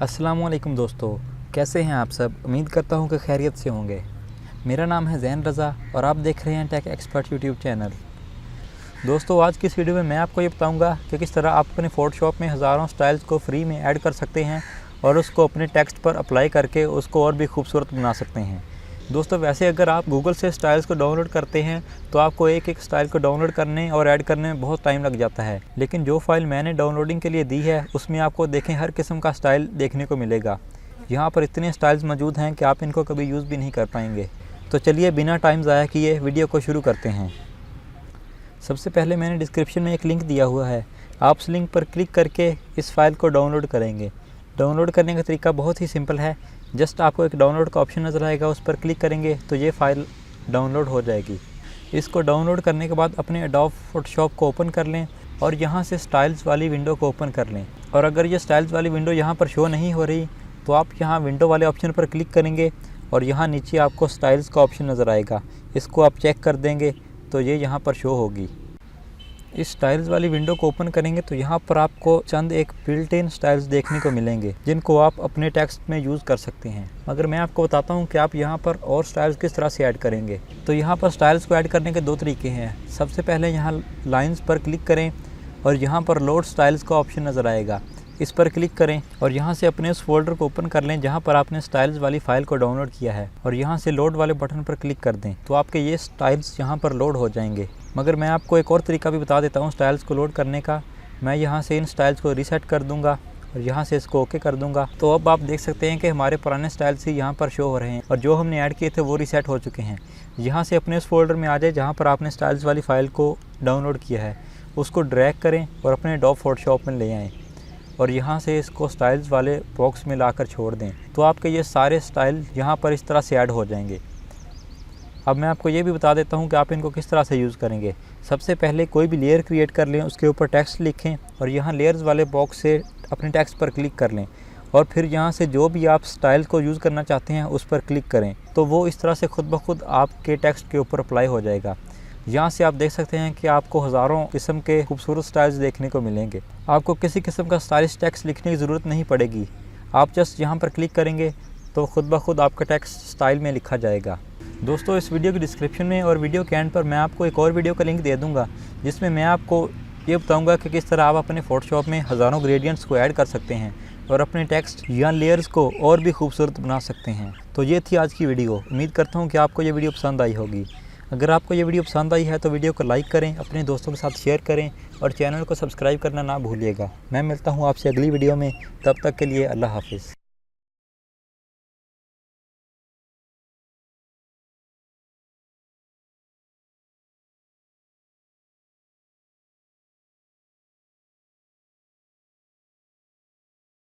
अस्सलामुअलैकुम दोस्तों, कैसे हैं आप सब। उम्मीद करता हूं कि खैरियत से होंगे। मेरा नाम है ज़ैन रज़ा और आप देख रहे हैं टेक एक्सपर्ट यूट्यूब चैनल। दोस्तों, आज की इस वीडियो में मैं आपको ये बताऊंगा कि किस तरह आप अपने फ़ोटोशॉप में हज़ारों स्टाइल्स को फ्री में ऐड कर सकते हैं और उसको अपने टेक्स्ट पर अप्लाई करके उसको और भी खूबसूरत बना सकते हैं। दोस्तों, वैसे अगर आप गूगल से स्टाइल्स को डाउनलोड करते हैं तो आपको एक एक स्टाइल को डाउनलोड करने और ऐड करने में बहुत टाइम लग जाता है, लेकिन जो फाइल मैंने डाउनलोडिंग के लिए दी है उसमें आपको देखें हर किस्म का स्टाइल देखने को मिलेगा। यहाँ पर इतने स्टाइल्स मौजूद हैं कि आप इनको कभी यूज़ भी नहीं कर पाएंगे। तो चलिए बिना टाइम ज़ाया किए वीडियो को शुरू करते हैं। सबसे पहले मैंने डिस्क्रिप्शन में एक लिंक दिया हुआ है, आप उस लिंक पर क्लिक करके इस फाइल को डाउनलोड करेंगे। डाउनलोड करने का तरीका बहुत ही सिंपल है। जस्ट आपको एक डाउनलोड का ऑप्शन नज़र आएगा, उस पर क्लिक करेंगे तो ये फ़ाइल डाउनलोड हो जाएगी। इसको डाउनलोड करने के बाद अपने एडोब फोटोशॉप को ओपन कर लें और यहाँ से स्टाइल्स वाली विंडो को ओपन कर लें। और अगर ये स्टाइल्स वाली विंडो यहाँ पर शो नहीं हो रही तो आप यहाँ विंडो वाले ऑप्शन पर क्लिक करेंगे और यहाँ नीचे आपको स्टाइल्स का ऑप्शन नज़र आएगा, इसको आप चेक कर देंगे तो ये यहाँ पर शो होगी। इस स्टाइल्स वाली विंडो को ओपन करेंगे तो यहाँ पर आपको चंद एक बिल्ट इन स्टाइल्स देखने को मिलेंगे जिनको आप अपने टेक्स्ट में यूज़ कर सकते हैं। मगर मैं आपको बताता हूँ कि आप यहाँ पर और स्टाइल्स किस तरह से ऐड करेंगे। तो यहाँ पर स्टाइल्स को ऐड करने के दो तरीके हैं। सबसे पहले यहाँ लाइन्स पर क्लिक करें और यहाँ पर लोड स्टाइल्स का ऑप्शन नज़र आएगा, इस पर क्लिक करें और यहाँ से अपने उस फोल्डर को ओपन कर लें जहाँ पर आपने स्टाइल्स वाली फ़ाइल को डाउनलोड किया है और यहाँ से लोड वाले बटन पर क्लिक कर दें तो आपके ये स्टाइल्स यहाँ पर लोड हो जाएंगे। मगर मैं आपको एक और तरीका भी बता देता हूँ स्टाइल्स को लोड करने का। मैं यहाँ से इन स्टाइल्स को रीसेट कर दूँगा और यहाँ से इसको ओके कर दूँगा। तो अब आप देख सकते हैं कि हमारे पुराने स्टाइल्स ही यहाँ पर शो हो रहे हैं और जो हमने ऐड किए थे वो रीसेट हो चुके हैं। यहाँ से अपने उस फोल्डर में आ जाए जहाँ पर आपने स्टाइल्स वाली फ़ाइल को डाउनलोड किया है, उसको ड्रैग करें और अपने एडोब फोटोशॉप में ले आएँ और यहाँ से इसको स्टाइल्स वाले बॉक्स में लाकर छोड़ दें तो आपके ये सारे स्टाइल यहाँ पर इस तरह से ऐड हो जाएंगे। अब मैं आपको ये भी बता देता हूँ कि आप इनको किस तरह से यूज़ करेंगे। सबसे पहले कोई भी लेयर क्रिएट कर लें, उसके ऊपर टेक्स्ट लिखें और यहाँ लेयर्स वाले बॉक्स से अपने टेक्स्ट पर क्लिक कर लें और फिर यहाँ से जो भी आप स्टाइल को यूज़ करना चाहते हैं उस पर क्लिक करें तो वो इस तरह से खुद ब खुद आपके टेक्स्ट के ऊपर अप्लाई हो जाएगा। यहाँ से आप देख सकते हैं कि आपको हज़ारों किस्म के खूबसूरत स्टाइल्स देखने को मिलेंगे। आपको किसी किस्म का स्टाइलिश टेक्स्ट लिखने की ज़रूरत नहीं पड़ेगी। आप जस्ट यहाँ पर क्लिक करेंगे तो खुद ब खुद आपका टेक्स्ट स्टाइल में लिखा जाएगा। दोस्तों, इस वीडियो की डिस्क्रिप्शन में और वीडियो के एंड पर मैं आपको एक और वीडियो का लिंक दे दूँगा जिसमें मैं आपको ये बताऊँगा कि किस तरह आप अपने फ़ोटोशॉप में हज़ारों ग्रेडियंट्स को ऐड कर सकते हैं और अपने टेक्स्ट या लेयर्स को और भी खूबसूरत बना सकते हैं। तो ये थी आज की वीडियो। उम्मीद करता हूँ कि आपको ये वीडियो पसंद आई होगी। अगर आपको ये वीडियो पसंद आई है तो वीडियो को लाइक करें, अपने दोस्तों के साथ शेयर करें और चैनल को सब्सक्राइब करना ना भूलिएगा। मैं मिलता हूँ आपसे अगली वीडियो में, तब तक के लिए अल्लाह हाफ़िज़।